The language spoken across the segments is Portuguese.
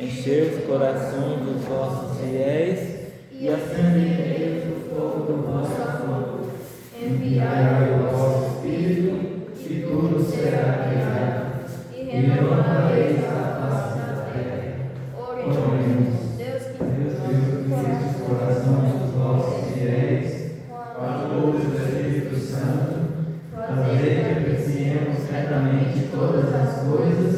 encher os corações dos vossos fiéis e acender neles o fogo do vosso amor. Enviai o vosso Espírito e tudo será criado, e renovareis a face da terra. Oremos. Deus que conhece os corações dos vossos fiéis, com a luz do Espírito Santo, fazei que apreciemos retamente todas as coisas,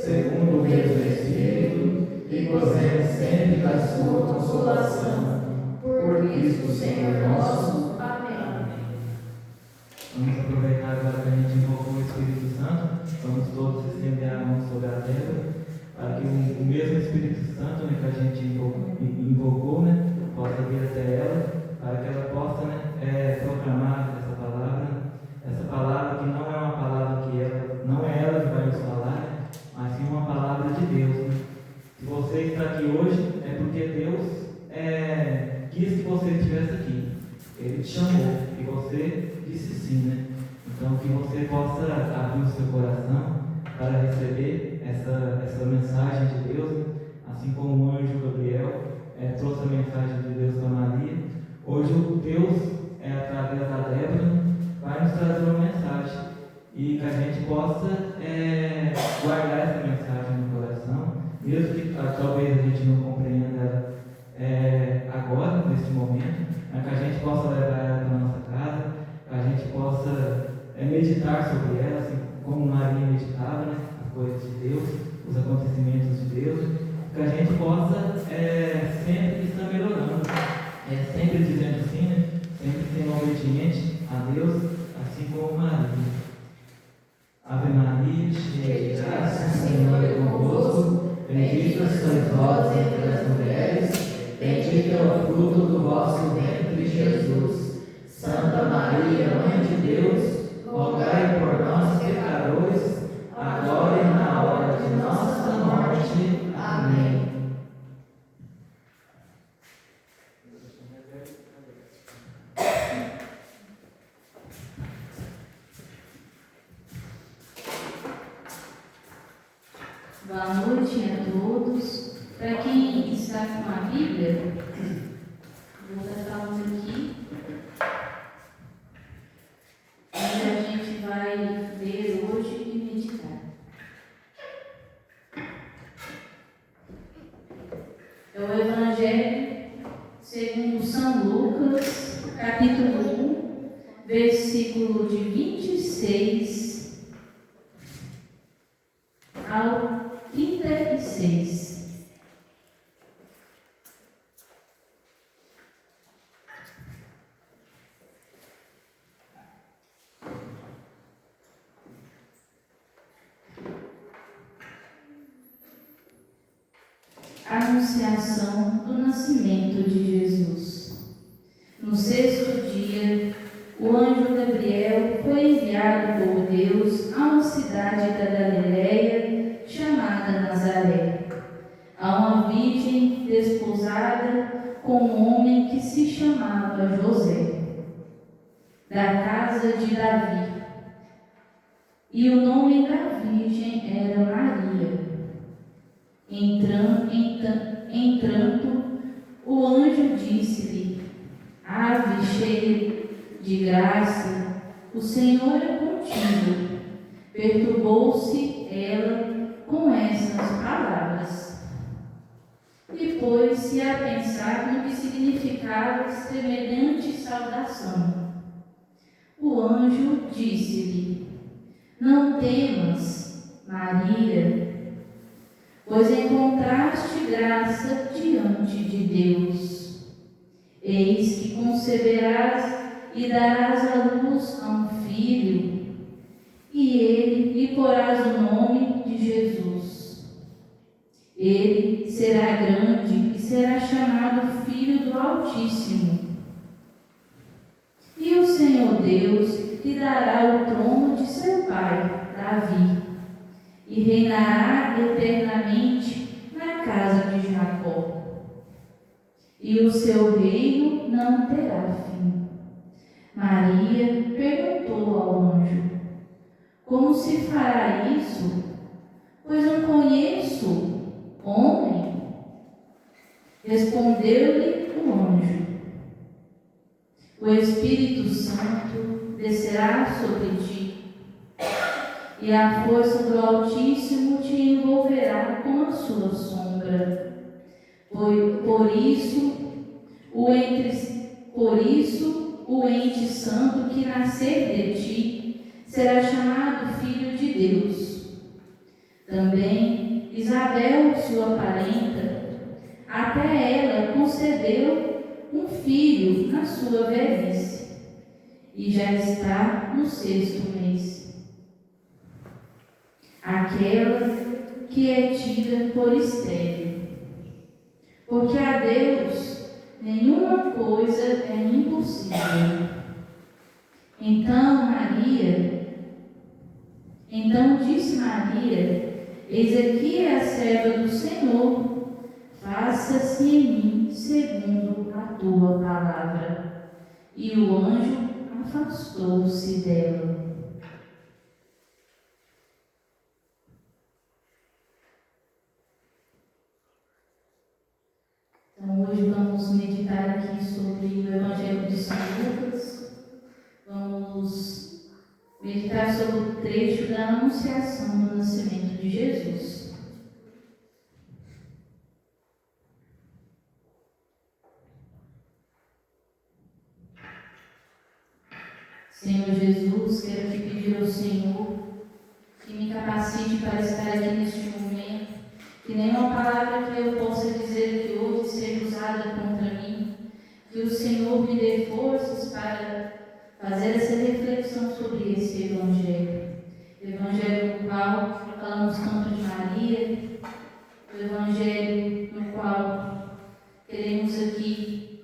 segundo o mesmo Espírito, e gozemos sempre da sua consolação. Por Cristo Senhor nosso. Amém. Vamos aproveitar agora que a gente invocou o Espírito Santo. Vamos todos estender a mão sobre a terra, para que o mesmo Espírito Santo, né, que a gente invocou, né, possa vir até ela, para que ela possa, né, proclamar essa palavra que não é uma palavra que não é ela que vai nos falar, mas sim uma palavra de Deus. Né? Se você está aqui hoje, é porque Deus quis que você estivesse aqui. Ele te chamou e você disse sim, né? Então, que você possa abrir o seu coração para receber essa mensagem de Deus, né? Assim como o anjo Gabriel trouxe a mensagem de Deus para Maria. Hoje, o Deus, através da Débora, vai nos trazer uma mensagem e que a gente possa guardar essa mensagem no coração, mesmo que talvez a gente não compreenda agora, neste momento, mas que a gente possa levar ela para a nossa casa, que a gente possa meditar sobre ela, assim como Maria meditava, né, as coisas de Deus, os acontecimentos de Deus, que a gente possa sempre estar melhorando, sempre dizendo sim, né, sempre sendo obediente a Deus, assim como Maria. Ave Maria, cheia de graça, o Senhor é convosco, bendita sois vós entre as mulheres, bendito é o fruto do vosso ventre, Jesus. Santa Maria, Mãe de Deus, rogai por nós, pecadores, agora e na hora de nossa morte. Amém. Boa noite a todos. Para quem está com a Bíblia, vou tratar aqui, onde a gente vai ler hoje e meditar. É o Evangelho segundo São Lucas, capítulo 1, versículo de 26 ao 36. Anunciação do nascimento de Jesus. No sexto dia, o anjo Gabriel foi enviado por Deus a uma cidade da Galiléia chamada Nazaré, a uma virgem desposada com um homem que se chamava José, da casa de Davi. E o nome da virgem era Maria. Entrando, o anjo disse-lhe: Ave cheia de graça, o Senhor é contigo. Perturbou-se ela com essas palavras e pôs-se a pensar no que significava semelhante saudação. O anjo disse-lhe: Não temas, Maria, pois encontraste graça diante de Deus. Eis que conceberás e darás à luz a um filho, e ele lhe porás o nome de Jesus. Ele será grande e será chamado Filho do Altíssimo. E o Senhor Deus lhe dará o trono de seu pai, Davi, e reinará eternamente na casa de Jacó. E o seu reino não terá fim. Maria perguntou ao anjo: Como se fará isso? Pois não conheço homem. Respondeu-lhe o anjo: o Espírito Santo descerá sobre ti, e a força do Altíssimo te envolverá com a sua sombra. Por isso, o ente santo que nascer de ti será chamado Filho de Deus. Também Isabel, sua parenta, até ela concebeu um filho na sua velhice, e já está no 6º mês. Aquela que é tida por estéril, porque a Deus nenhuma coisa é impossível. Então disse Maria: eis aqui é a serva do Senhor, faça-se em mim segundo a tua palavra. E o anjo afastou-se dela. Então hoje vamos meditar aqui sobre o Evangelho de São Lucas. Vamos meditar sobre o trecho da anunciação do nascimento de Jesus. Senhor Jesus, quero te pedir ao Senhor que me capacite para estar aqui neste momento, que nenhuma palavra que eu possa dizer aqui hoje seja usada contra mim, que o Senhor me dê forças para fazer essa reflexão sobre esse Evangelho no qual falamos tanto de Maria, o Evangelho no qual queremos aqui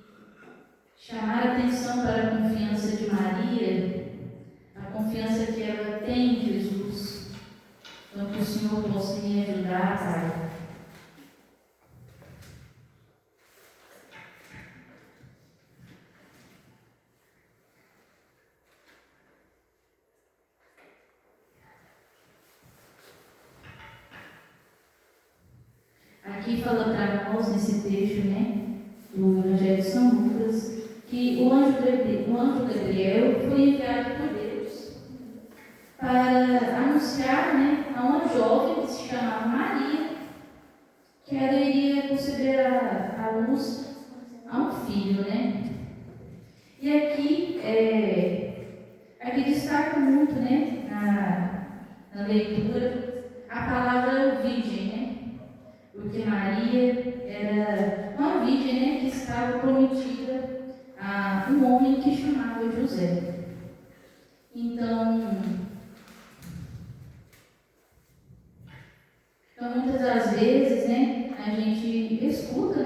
chamar a atenção para a confiança de Maria, a confiança que ela tem em Jesus. Então, que o Senhor possa me ajudar, Pai. Aqui fala para nós, nesse trecho, do Evangelho de São Lucas, que o anjo Gabriel foi enviado por Deus para anunciar, a uma jovem que se chamava Maria, que ela iria conceber a luz a um filho, E aqui destaca muito, na leitura, a palavra virgem, porque Maria era uma virgem, que estava prometida a um homem que chamava José. Então muitas das vezes, a gente escuta,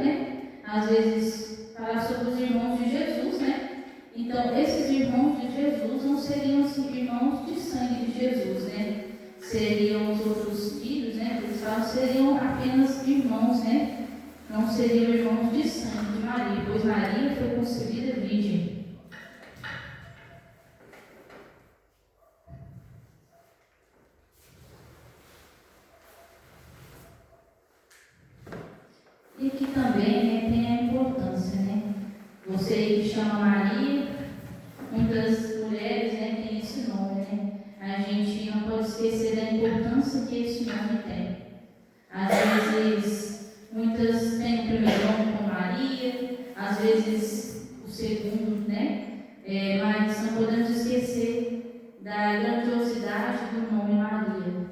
às vezes falar sobre os irmãos de Jesus, Então, esses irmãos de Jesus não seriam assim, irmãos de sangue de Jesus, Seriam os outros filhos, eles falam, seriam apenas irmãos, Não seriam irmãos de sangue de Maria, pois Maria foi concebida virgem. E aqui também tem a importância, Você que chama Maria, muitas mulheres têm esse nome, A gente não pode esquecer da importância que esse nome tem. Às vezes, muitas têm o primeiro nome com Maria, às vezes o segundo, Mas não podemos esquecer da grandiosidade do nome Maria.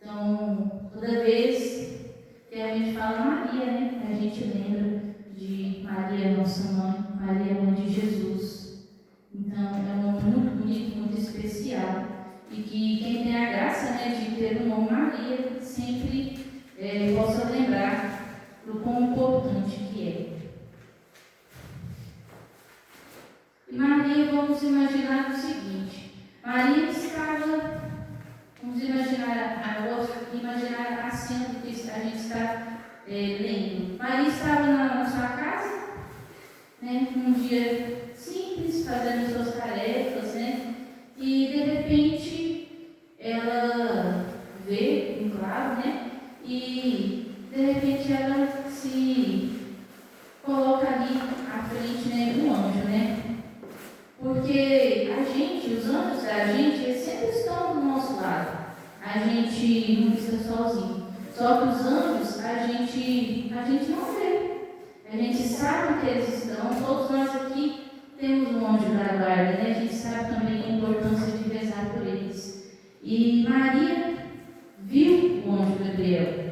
Então, toda vez que a gente fala Maria, a gente lembra de Maria, nossa mãe, Maria, mãe de Jesus. Então, é um nome muito bonito, muito especial. E que quem tem a graça, de ter o nome Maria, sempre possa lembrar do quão importante que é. E Maria, vamos imaginar o seguinte: Maria estava, vamos imaginar a cena que a gente está lendo. Maria estava na sua casa, num dia simples, fazendo suas tarefas, e de repente ela vê, claro, e de repente ela se gente não está sozinho. Só que os anjos a gente não vê. A gente sabe que eles estão, todos nós aqui temos um anjo da guarda, né? A gente sabe também a importância de rezar por eles. E Maria viu o anjo Gabriel.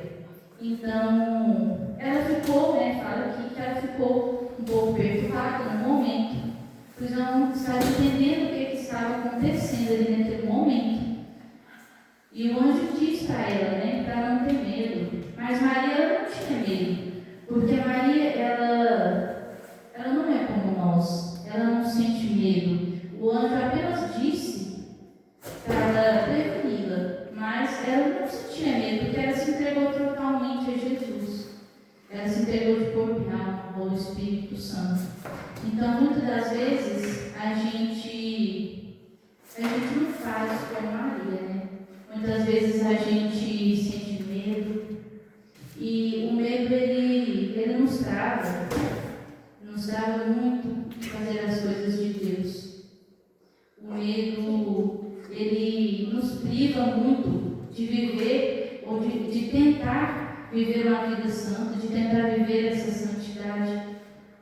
Então, ela ficou, fala aqui que ela ficou um pouco perturbada no momento, pois não estava entendendo o que estava acontecendo ali naquele momento. E o anjo diz para ela, para não ter medo. Mas Maria ela não tinha medo, porque Maria, ela não é como nós, ela não sente medo. O anjo apenas disse para ela preveni-la, mas ela não sentia medo, porque ela se entregou totalmente a Jesus. Ela se entregou de corpo e alma ao Espírito Santo. Então, muitas das vezes, a gente não faz como Maria, né? Muitas vezes a gente sente medo, e o medo, ele nos trava muito de fazer as coisas de Deus. O medo, ele nos priva muito de viver, ou de tentar viver uma vida santa, de tentar viver essa santidade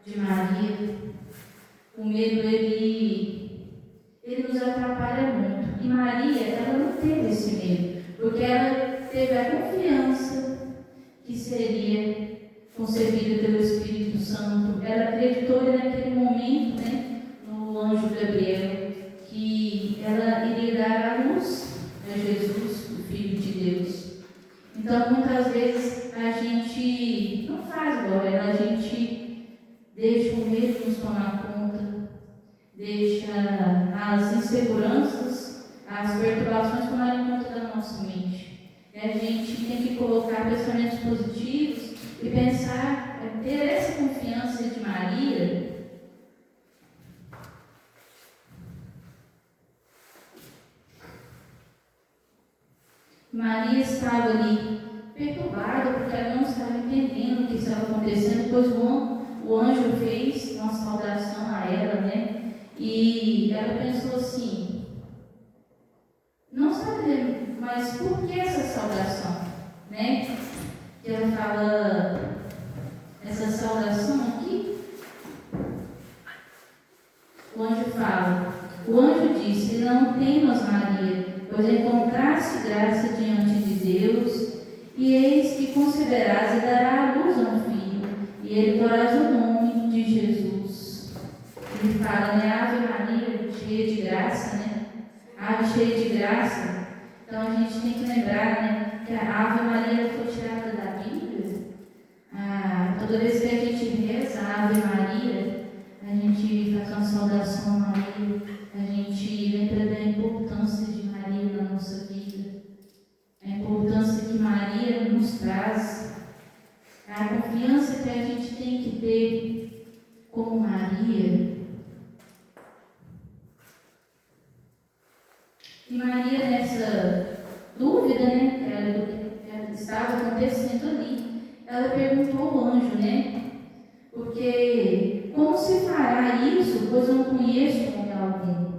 de Maria. O medo, ele nos atrapalha muito. E Maria, ela não teve esse medo, porque ela teve a confiança que seria concebida pelo Espírito Santo. Ela acreditou naquele momento, no anjo Gabriel, que ela iria dar à luz a Jesus, o Filho de Deus. Então, muitas vezes, a gente não faz igual ela, a gente deixa o medo nos tomar conta, deixa as inseguranças, as perturbações tomarem conta da nossa mente. E a gente tem que colocar pensamentos positivos e pensar, ter essa confiança de Maria. Maria estava ali perturbada, porque ela não estava entendendo o que estava acontecendo, pois o anjo fez uma saudação a ela, e ela pensou assim, não sabe, mas por que essa saudação? Que ela fala, essa saudação aqui, o anjo fala, o anjo disse, não temas, Maria, pois encontraste graça diante de Deus, e eis que conceberás e dará à luz a um filho, e ele porás o nome de Jesus. Ele fala, Ave Maria, cheia de graça, Ave cheia de graça. Então a gente tem que lembrar, que a Ave Maria foi tirada da Bíblia. Toda vez que a gente reza a Ave Maria, a gente faz uma saudação a Maria, a gente lembra da importância de Maria na nossa vida, a importância que Maria nos traz, a confiança que a gente tem que ter como Maria. E Maria, nessa dúvida, que ela estava acontecendo ali, ela perguntou ao anjo, porque como se fará isso, pois não conheço homem algum?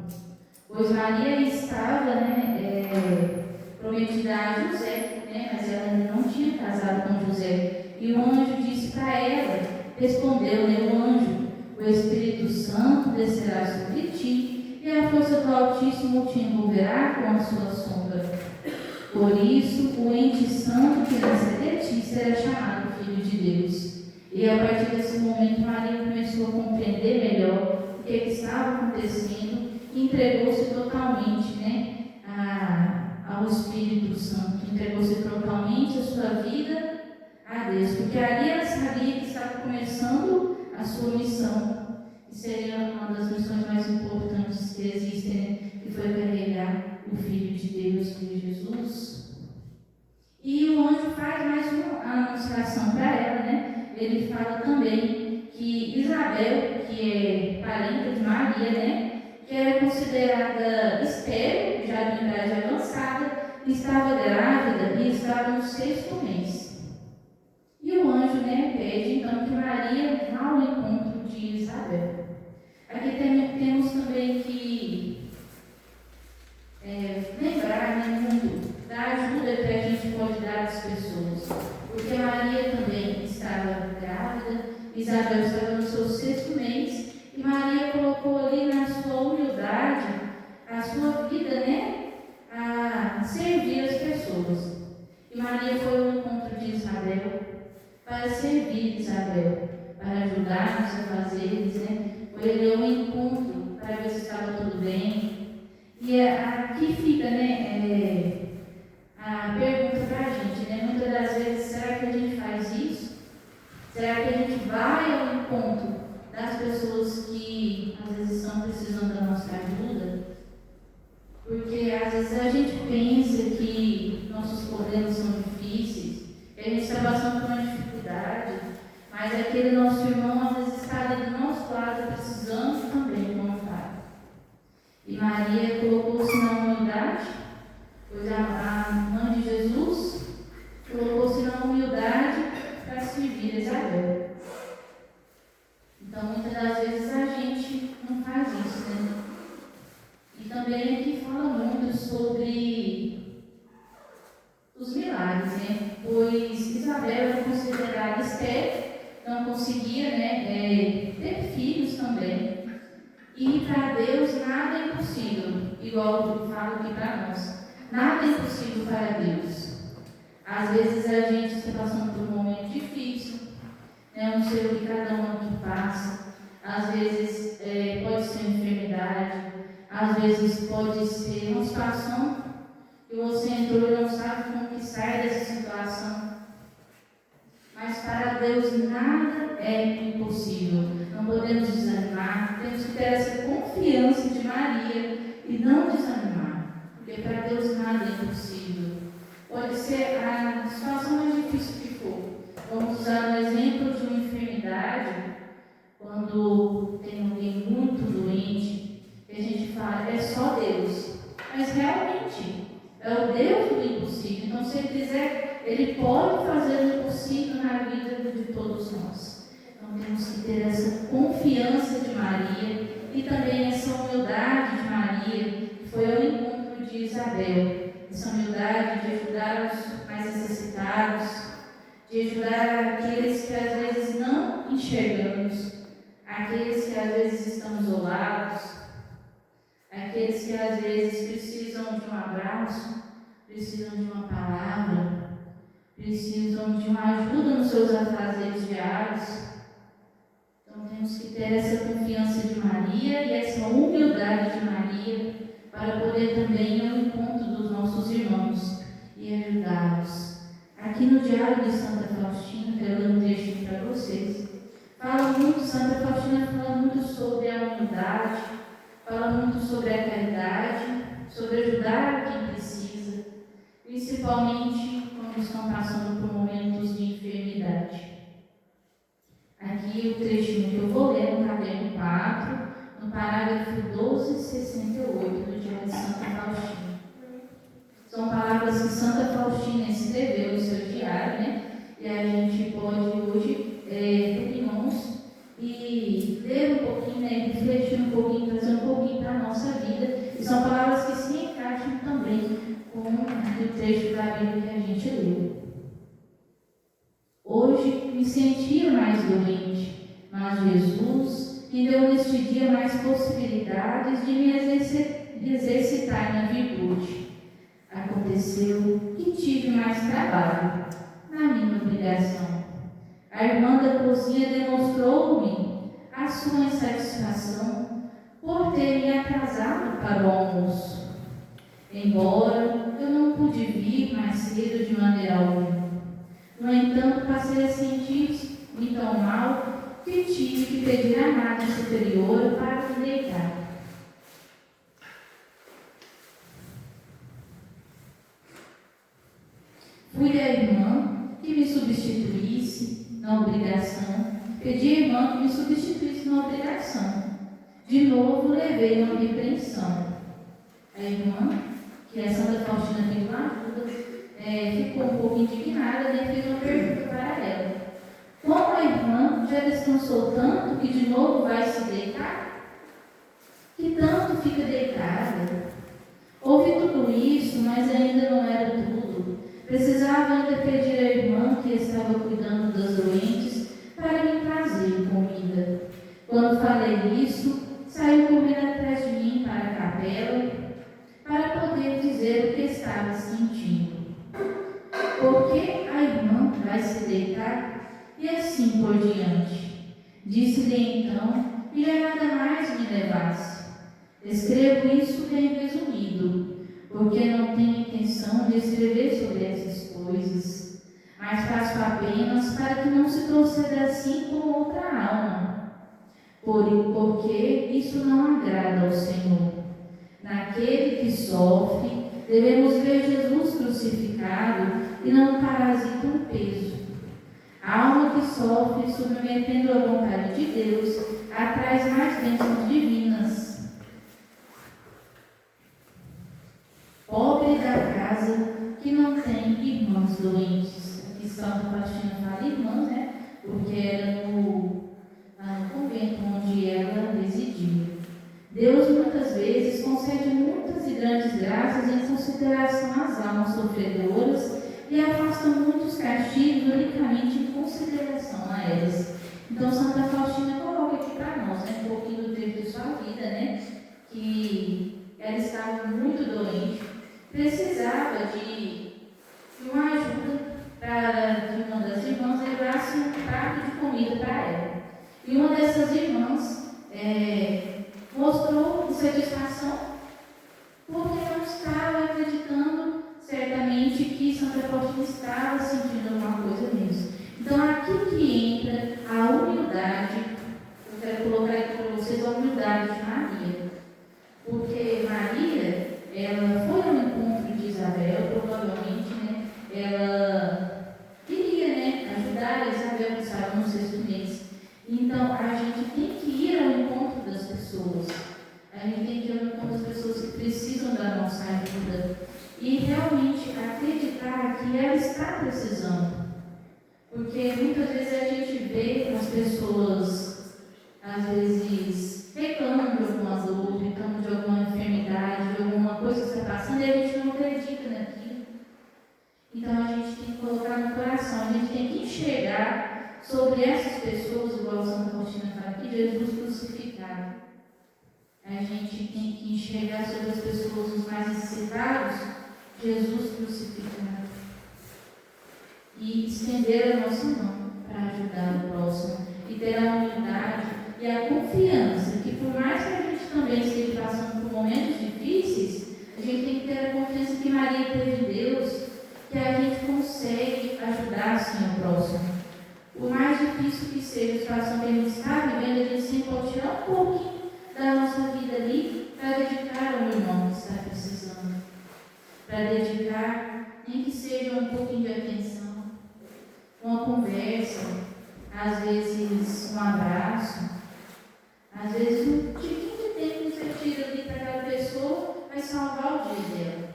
Pois Maria estava, prometida a José, mas ela ainda não tinha casado com José. E o anjo disse para ela, respondeu o anjo, o Espírito Santo descerá sobre ti, e a força do Altíssimo te envolverá com a sua sombra. Por isso, o ente santo que nascer de ti será chamado Filho de Deus. E a partir desse momento, Maria começou a compreender melhor o que estava acontecendo e entregou-se totalmente, ao Espírito Santo. Entregou-se totalmente a sua vida a Deus, porque ali ela sabia que estava começando a sua missão, que seria uma das missões mais importantes que existem, que foi carregar o Filho de Deus, que é Jesus. E o anjo faz mais uma anunciação para ela, Ele fala também que Isabel, que é parente de Maria, que era considerada estéril, já de idade avançada, estava grávida e estava no 6º mês. E o anjo, pede então que Maria vá ao encontro de Isabel. Aqui temos também que lembrar muito da ajuda que a Isabel estava no seu 6º mês, e Maria colocou ali na sua humildade a sua vida, né, a servir as pessoas. E Maria foi ao encontro de Isabel para servir Isabel, para ajudar nos afazeres, né? Foi ali ao encontro para ver se estava tudo bem. E aqui fica, né, a pergunta para a gente, né? Muitas das vezes, será que a gente faz isso? Será que a gente vai ao encontro das pessoas que às vezes estão precisando da nossa ajuda? Porque às vezes a gente pensa que nossos problemas são difíceis, que a gente está passando por uma dificuldade, mas aquele nosso irmão às vezes está ali do nosso lado precisando também, como está. E Maria colocou-se na humildade, pois a mãe de Jesus colocou-se na humildade para servir Isabel. Então, muitas das vezes a gente não faz isso, né? E também aqui fala muito sobre os milagres, né? Pois Isabel era considerada estéril, não conseguia, né, ter filhos também. E para Deus nada é impossível, igual eu falo aqui para nós. Nada é impossível para Deus. Às vezes a gente está passando por um momento difícil, né? Não sei o que cada um aqui passa. Às vezes pode ser uma enfermidade, às vezes pode ser uma situação que você entrou e não sabe como que sai dessa situação. Mas para Deus nada é impossível. Não podemos desanimar, temos que ter essa confiança de Maria e não desanimar, porque para Deus nada é impossível. Pode ser a situação mais difícil que for. Vamos usar um exemplo de uma enfermidade, quando tem alguém muito doente, que a gente fala, é só Deus. Mas realmente, é o Deus do impossível. Então, se Ele quiser, Ele pode fazer o impossível na vida de todos nós. Então, temos que ter essa confiança de Maria e também essa humildade de Maria, que foi ao encontro de Isabel. Essa humildade de ajudar os mais necessitados, de ajudar aqueles que às vezes não enxergamos, aqueles que às vezes estão isolados, aqueles que às vezes precisam de um abraço, precisam de uma palavra, precisam de uma ajuda nos seus afazeres diários. Então temos que ter essa confiança de Maria e essa humildade de Maria para poder também ir ao encontro dos nossos irmãos e ajudá-los. Aqui no Diário de Santa Faustina, que eu ler um trechinho para vocês, Santa Faustina fala muito sobre a humildade, fala muito sobre a caridade, sobre ajudar quem precisa, principalmente quando estão passando por momentos de enfermidade. Aqui o trechinho que eu vou ler no caderno 4, no parágrafo 1268 do Diário de Santa Faustina. São palavras que Santa Faustina escreveu no seu diário, né? E a gente pode hoje, por irmãos, e ler um pouquinho, né? Refletir um pouquinho, trazer um pouquinho para a nossa vida. E são palavras que se encaixam também com o trecho da Bíblia que a gente leu. Hoje me sentia mais doente, mas Jesus me deu neste dia mais possibilidades de me exercitar na virtude. Aconteceu que tive mais trabalho na minha obrigação. A irmã da cozinha demonstrou-me a sua insatisfação por ter me atrasado para o almoço, embora eu não pude vir mais cedo de maneira alguma. No entanto, passei a sentir-me tão mal que tive que pedir a madre superior para me deitar. Fui à irmã que me substituísse na obrigação, pedi à irmã que me substituísse na obrigação. De novo, levei uma repreensão. A irmã, que é Santa Faustina pediu ajuda, ficou um pouco indignada e fez uma pergunta para ela. Como a irmã já descansou tanto que de novo vai se deitar? Que tanto fica deitada? Ouvi tudo isso, mas ainda não era tudo. Precisava ainda pedir à irmã que estava cuidando das doentes para me trazer. e assim por diante. Disse-lhe então que já nada mais me levasse. Escrevo isso bem resumido, porque não tenho intenção de escrever sobre essas coisas, mas faço apenas para que não se proceda assim com outra alma, porque isso não agrada ao Senhor. Naquele que sofre, devemos ver Jesus crucificado e não um parasita um peso. A alma que sofre, submetendo à vontade de Deus, atrai mais bênçãos divinas. Pobre da casa que não tem irmãos doentes. Aqui Santa Faustina fala irmãs, né? Porque era no convento onde ela residia. Deus muitas vezes concede muitas e grandes graças em consideração às almas sofredoras e afasta muitos castigos unicamente em consideração a elas. Então Santa Faustina coloca aqui para nós, né, um pouquinho do tempo de sua vida, né, que ela estava muito doente, precisava de uma ajuda para que uma das irmãs levasse um prato de comida para ela. E uma dessas irmãs mostrou insatisfação porque não estava acreditando certamente que Santa Faustina estava sentindo alguma coisa mesmo. Então aqui que entra a humildade. Eu quero colocar aqui para vocês a humildade de Maria, porque Maria, ela foi ao encontro de Isabel, provavelmente, né? Ela queria, né, ajudar Isabel, que estava no 6º mês. Então a gente tem que ir ao encontro das pessoas. A gente tem que ir ao encontro das pessoas que precisam da nossa ajuda e realmente acreditar que ela está precisando. Porque muitas vezes a gente vê as pessoas, às vezes, reclamando de alguma dor, reclamando de alguma enfermidade, de alguma coisa que está passando, e a gente não acredita naquilo. Então a gente tem que colocar no coração, a gente tem que enxergar sobre essas pessoas, igual Santa Faustina fala aqui, Jesus crucificado. A gente tem que enxergar sobre as pessoas os mais necessitados, Jesus crucificado. E estender a nossa mão para ajudar o próximo. E ter a humildade e a confiança que, por mais que a gente também esteja passando por momentos difíceis, a gente tem que ter a confiança que Maria teve em Deus, que a gente consegue ajudar assim o próximo. Por mais difícil que seja a situação que a gente está vivendo, a gente sempre pode tirar um pouquinho da nossa vida ali para dedicar ao irmão que está precisando. Para dedicar, nem que seja um pouquinho de atenção, uma conversa, às vezes um abraço, às vezes um tiquinho de tempo que você tira ali para aquela pessoa vai salvar o dia dela.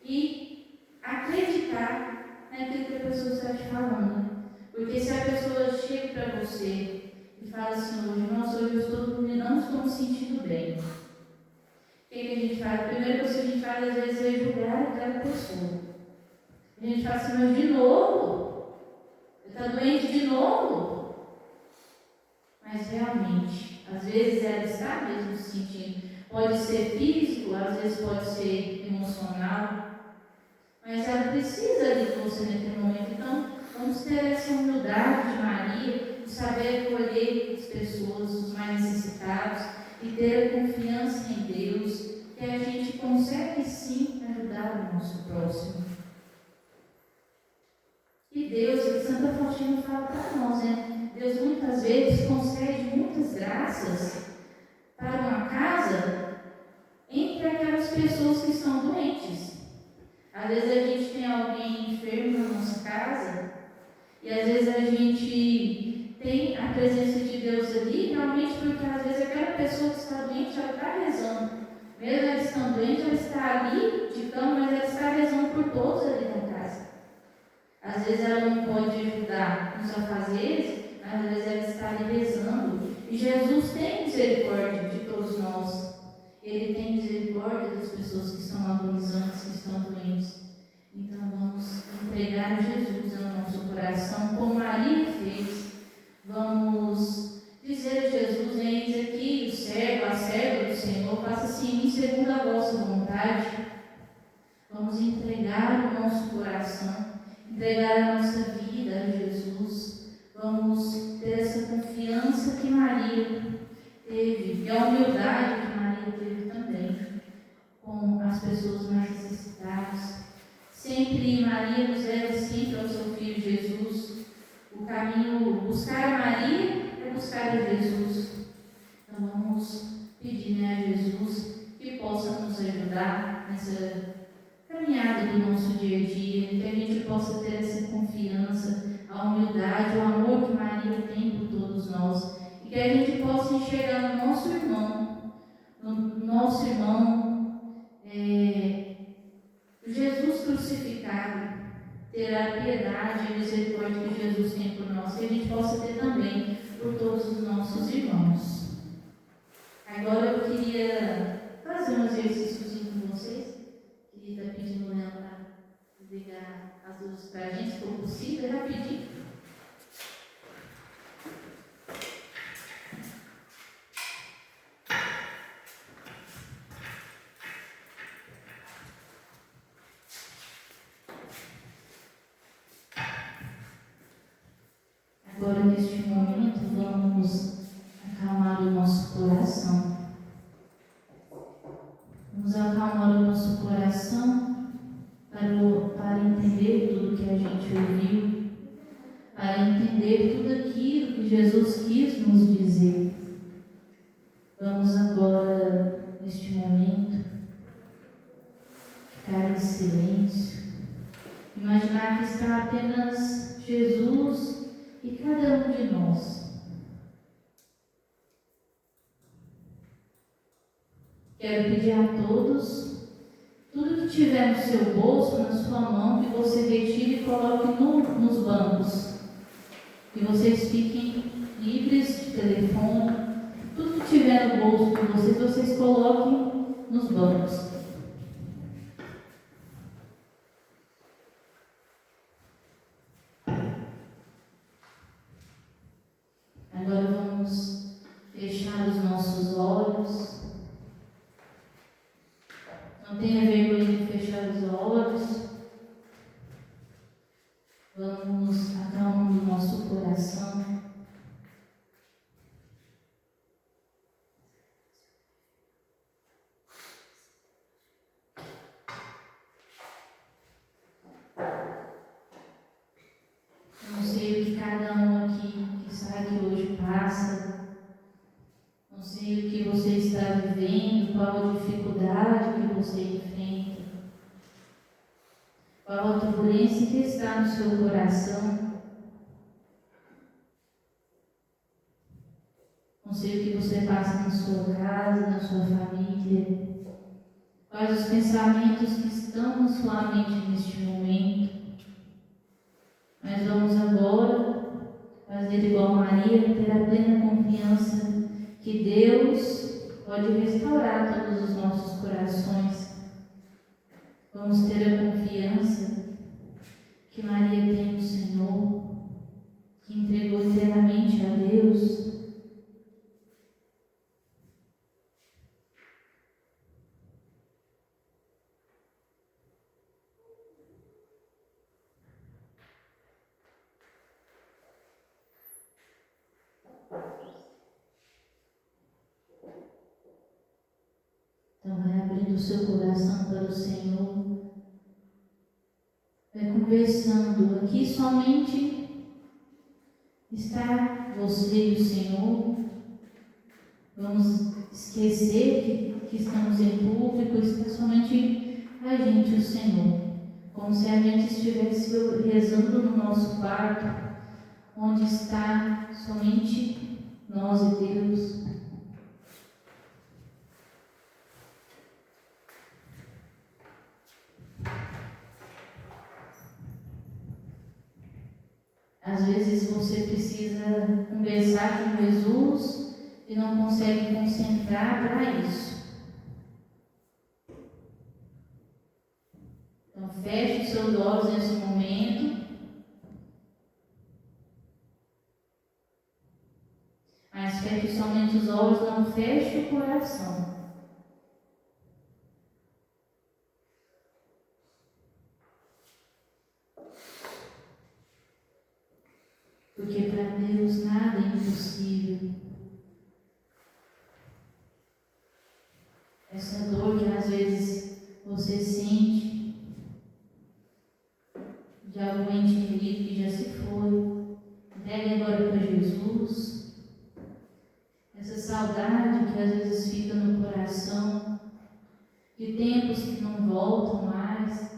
E acreditar naquilo que a pessoa está te falando. Porque se a pessoa chega para você e fala assim, hoje, nossa, hoje eu não estou me sentindo bem. O que a gente faz? A primeira coisa que a gente faz, às vezes, é julgar aquela pessoa. A gente fala assim, mas de novo? Está doente de novo? Mas realmente, às vezes ela está mesmo se sentindo. Pode ser físico, às vezes pode ser emocional. Mas ela precisa de você naquele momento. Então, vamos ter essa humildade de Maria, de saber acolher as pessoas, os mais necessitados, e ter a confiança em Deus, que a gente consegue sim ajudar o nosso próximo. E Deus, Santa Faustina fala para nós, né? Deus muitas vezes concede muitas graças para uma casa entre aquelas pessoas que estão doentes. Às vezes a gente tem alguém enfermo na nossa casa e às vezes a gente tem a presença de Deus ali, realmente porque às vezes aquela pessoa que está doente, ela está rezando. Mesmo ela estando doente, ela está ali de cama, mas ela está rezando por todos ali na casa. Às vezes ela não pode ajudar nos afazeres, mas às vezes ela está ali rezando. E Jesus tem misericórdia de todos nós. Ele tem misericórdia das pessoas que estão agonizantes, que estão doentes. Então vamos entregar Jesus ao nosso coração, como Maria fez. Vamos dizer a Jesus, eis aqui o servo, a serva do Senhor, faça-se em mim segundo a vossa vontade. Vamos entregar o nosso coração, entregar a nossa vida a Jesus. Maria nos leva sempre ao seu Filho Jesus. O caminho, buscar a Maria é buscar a Jesus. Então vamos pedir, né, a Jesus que possa nos ajudar nessa caminhada do nosso dia a dia, que a gente possa ter essa confiança, a humildade, o amor que Maria tem por todos nós, e que a gente possa enxergar no nosso irmão, Jesus crucificado, ter a piedade e a misericórdia que Jesus tem por nós, que a gente possa ter também por todos os nossos irmãos. Agora eu queria fazer um exercíciozinho com vocês. Queria estar pedindo ela para ligar as luzes para a gente, se for possível, rapidinho. Agora, neste momento, vamos acalmar o nosso coração. Vamos acalmar o nosso coração para entender tudo que a gente ouviu, para entender tudo aquilo que Jesus quis nos dizer. Vamos agora, neste momento, ficar em silêncio, imaginar que está apenas Jesus e cada um de nós. Quero pedir a todos, tudo que tiver no seu bolso, na sua mão, que você retire e coloque nos bancos. Que vocês fiquem livres de telefone. Tudo que tiver no bolso de vocês coloquem nos bancos. Agora vamos fechar os nossos olhos. Não tenha vergonha de fechar os olhos. Vamos acalmando o nosso coração. Não sei o que cada um aqui que está aqui hoje passa. Não sei o que você está vivendo, qual a dificuldade que você enfrenta, qual a turbulência que está no seu coração. Não sei o que você passa na sua casa, na sua família, quais os pensamentos que estão na sua mente neste momento. Mas vamos agora fazer igual Maria, ter a plena confiança que Deus pode restaurar todos os nossos corações. Vamos ter a confiança que Maria tem no Senhor, que entregou inteiramente a Deus. Então vai abrindo o seu coração para o Senhor, vai conversando. Aqui somente está você e o Senhor. Vamos esquecer que estamos em público, está somente a gente e o Senhor. Como se a gente estivesse rezando no nosso quarto, onde está somente nós e Deus. Às vezes você precisa conversar com Jesus e não consegue concentrar para isso. Então feche os seus olhos nesse momento. Mas feche somente os olhos, não feche o coração. Porque para Deus nada é impossível. Essa dor que às vezes você sente, olha para Jesus, essa saudade que às vezes fica no coração, de tempos que não voltam mais,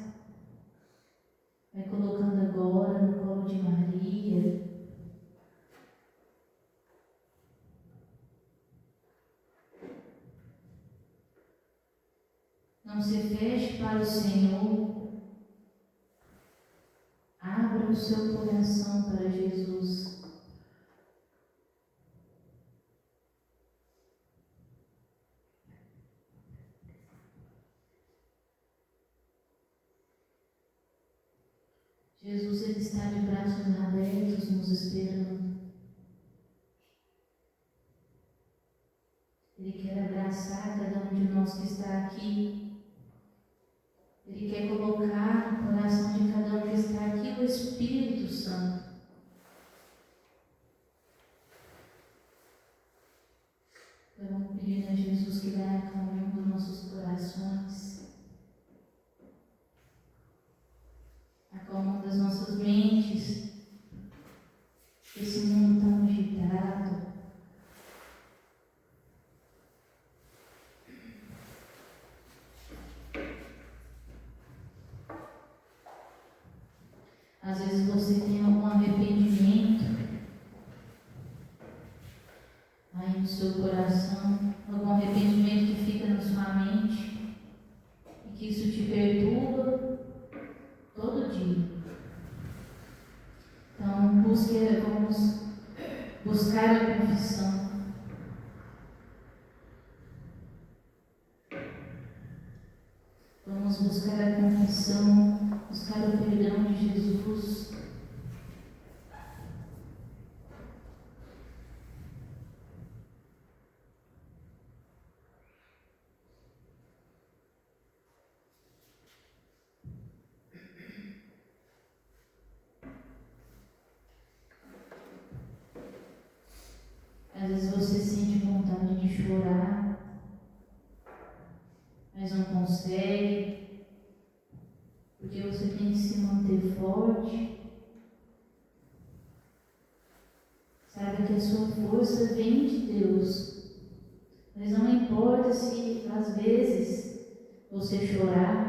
vai colocando agora no colo de Maria. Não se feche para o Senhor. Abra o seu coração para Jesus. Jesus, Ele está de braços abertos nos esperando. Ele quer abraçar cada um de nós que está aqui. Ele quer colocar no coração de cada um que está aqui o Espírito Santo. Vamos pedir a Jesus que vai acalmando nossos corações, acalmando as nossas mentes. Esse mundo tão agitado. Às vezes você tem algum arrependimento aí no seu coração, algum arrependimento que fica na sua mente e que isso te perturba todo dia. Então, vamos buscar a confissão. Vamos buscar a confissão, buscar o perdão de Jesus. Às vezes você sente vontade de chorar, mas não consegue, porque você tem que se manter forte. Saiba que a sua força vem de Deus, mas não importa se às vezes você chorar.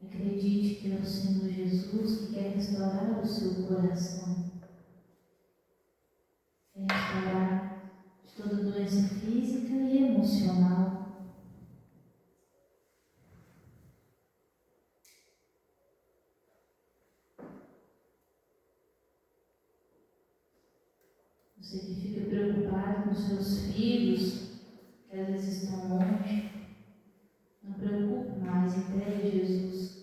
Acredite que é o Senhor Jesus que quer restaurar o seu coração. Quer restaurar de toda doença física e emocional. Você que fica preocupado com seus filhos, que às vezes estão longe, não preocupe mais, entregue a Jesus.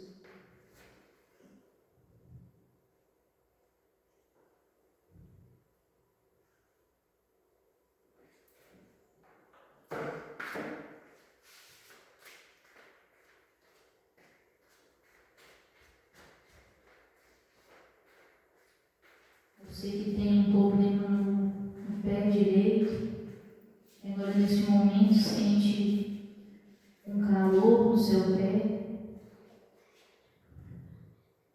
Você que tem um problema no pé direito, agora nesse momento sente um calor no seu pé.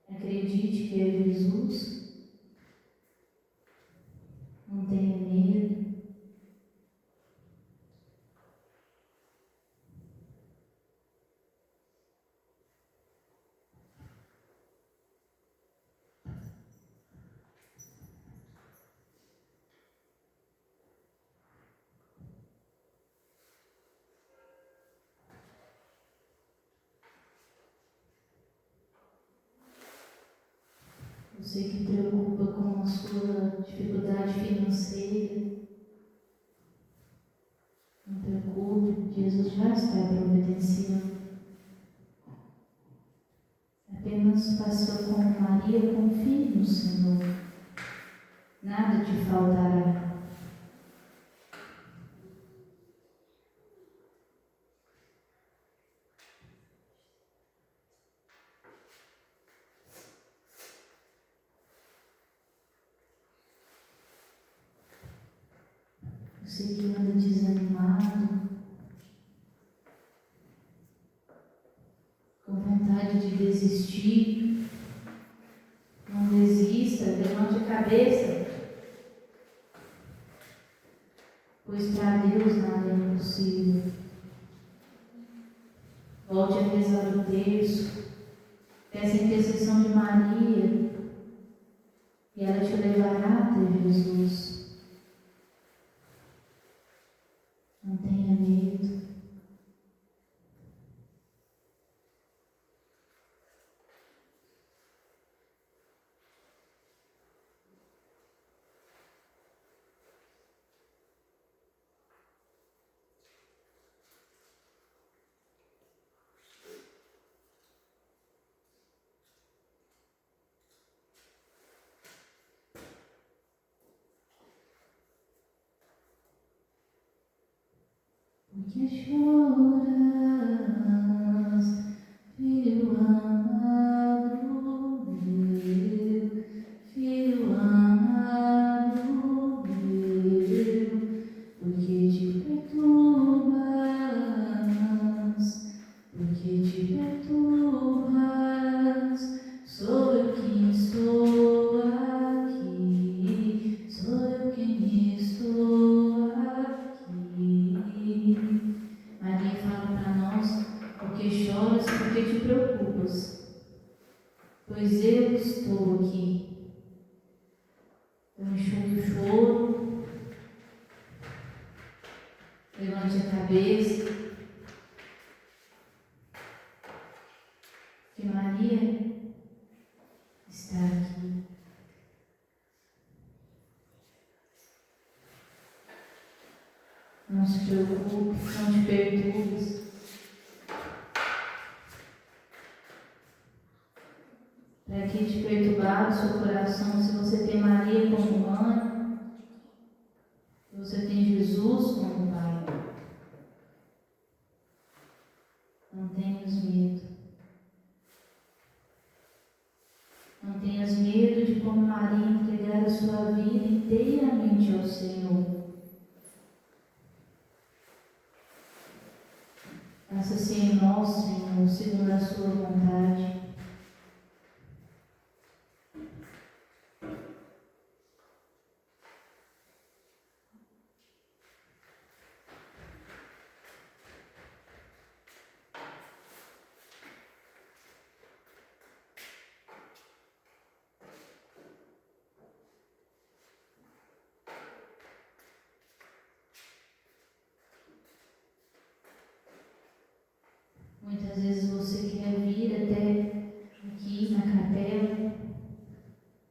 Acredite que é Jesus. Não tenha medo. Você que preocupa com a sua dificuldade financeira, não preocupe, Jesus já está providenciando. Apenas faça como Maria, confie no Senhor. Nada te faltará. Você que anda desanimado, com vontade de desistir, não desista, levante a cabeça, pois para Deus nada é impossível. Volte a rezar o terço, peça a intercessão de Maria, e ela te levará até Jesus. Não tenha medo. Porque choras, filho amado meu, filho amado meu, porque te perturbas, porque te perturbas, sou eu quem estou aqui, sou eu quem estou aqui. Maria fala para nós, porque choras, porque te preocupas, pois eu estou aqui. Eu enxugo o choro, levante a cabeça, que Maria está aqui. Não se preocupe, não te perturbes. Para que te perturbar o seu coração, se você tem Maria como mãe, se você tem Jesus como Pai, não tenhas medo. Não tenhas medo de, como Maria, entregar a sua vida inteiramente ao Senhor. Faça-se em nós, Senhor, segundo a sua vontade. Muitas vezes você quer vir até aqui na capela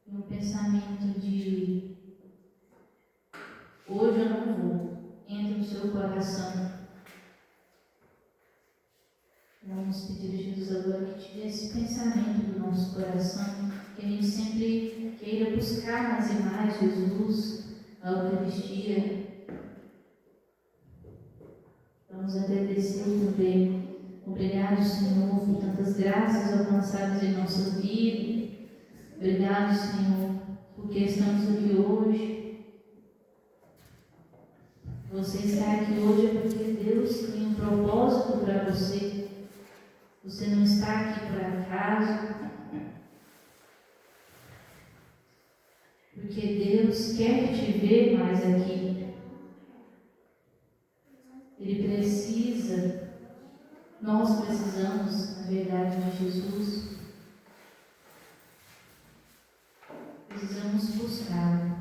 e um pensamento de hoje eu não vou, entra no seu coração. Vamos pedir a Jesus agora que tire esse pensamento do nosso coração, que a gente sempre queira buscar mais e mais Jesus, a Eucaristia. Vamos agradecer também. Obrigado, Senhor, por tantas graças alcançadas em nossa vida. Obrigado, Senhor, porque estamos aqui hoje. Você está aqui hoje é porque Deus tem um propósito para você. Você não está aqui por acaso. Porque Deus quer te ver mais aqui. Ele precisa. Nós precisamos, na verdade, de Jesus. Precisamos buscá-lo.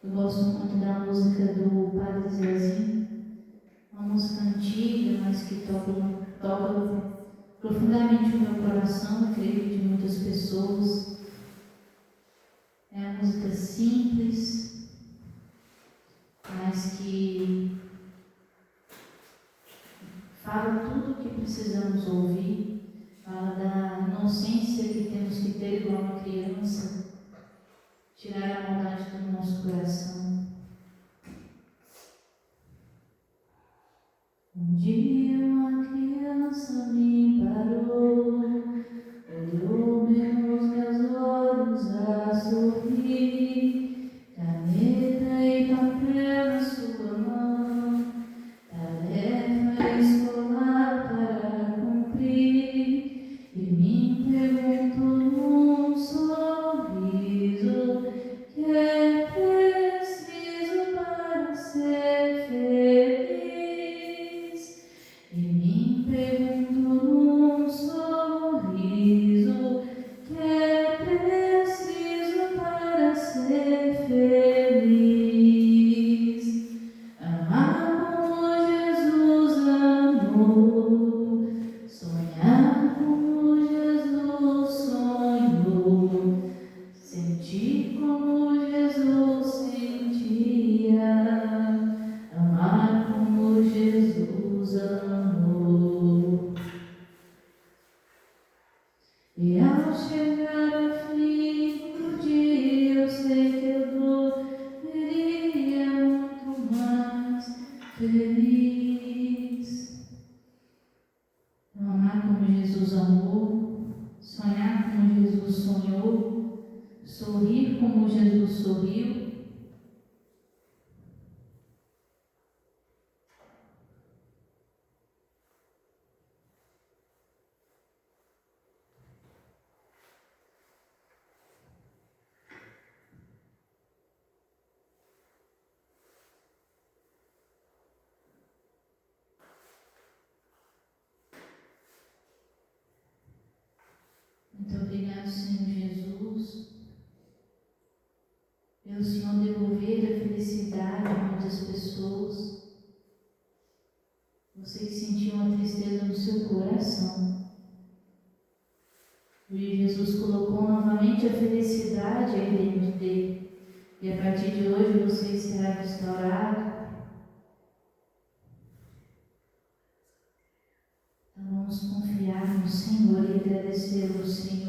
Eu gosto muito da música do Padre Zezinho, uma música antiga, mas que toca profundamente o meu coração, eu creio que de muitas pessoas. É uma música simples, mas que fala tudo o que precisamos ouvir, fala da inocência que temos que ter igual uma criança, tirar a maldade do nosso coração. Um dia uma criança me parou, olhou meus olhos a sorrir, caneta e papel na sua mão, tarefa escolar para cumprir, e me perguntou num sorriso que é preciso para ser feliz. E me perguntou num sorriso que é preciso para ser feliz. Amar como Jesus amou, sonhar como Jesus sonhou, sentir como Jesus sentia, amar como Jesus amou. E ao chegar ao fim do dia, eu sei que eu seria muito mais feliz. Então, amar como Jesus amou, sonhar como Jesus sonhou, sorrir como Jesus sorriu. Muito obrigado, Senhor Jesus, pelo Senhor devolver a felicidade a muitas pessoas. Você que sentiu uma tristeza no seu coração, e Jesus colocou novamente a felicidade aí dentro dele. E a partir de hoje você será restaurado. Então vamos confiar no Senhor e agradecer ao Senhor.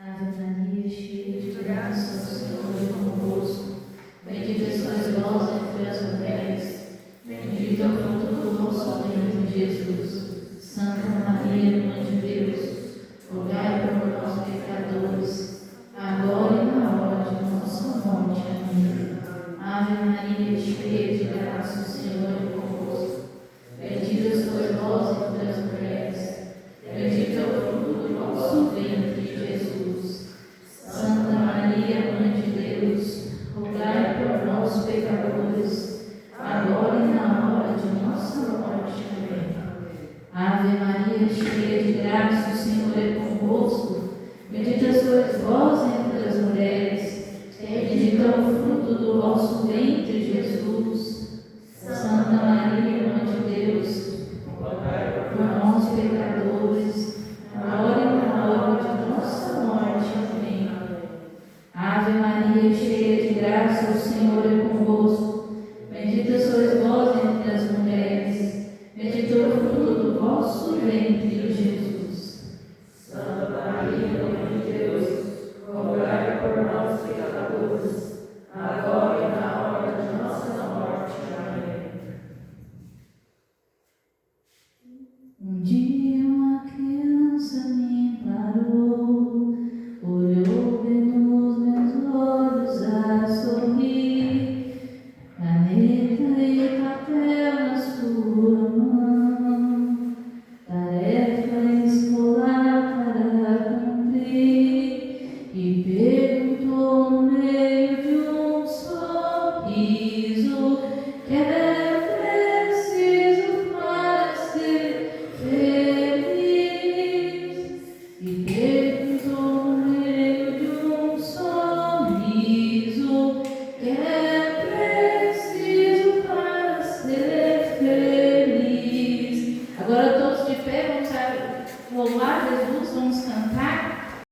Ave Maria, cheia de graça, o Senhor é convosco. Bendita sois vós entre as mulheres, bendito é o fruto do vosso ventre, Jesus. Santa Maria, Mãe de Deus, rogai por nós, pecadores, agora e na hora de nossa morte. Amém. Ave Maria, cheia de graça, o Senhor é convosco. Bendita sois vós entre as mulheres, bendito é o fruto do vosso ventre, Jesus. Santa Maria, Mãe de Deus, rogai por nós, pecadores, agora e na hora de nossa morte. Amém. Ave Maria, cheia de graça, o Senhor é convosco. Bendita sois vós entre as mulheres, bendito é o fruto do vosso ventre, Jesus. Santa Maria, Mãe de Deus, rogai por nós, pecadores, agora e na hora de nossa morte. Amém. Ave Maria, cheia de graça, o Senhor é convosco. Bendita sois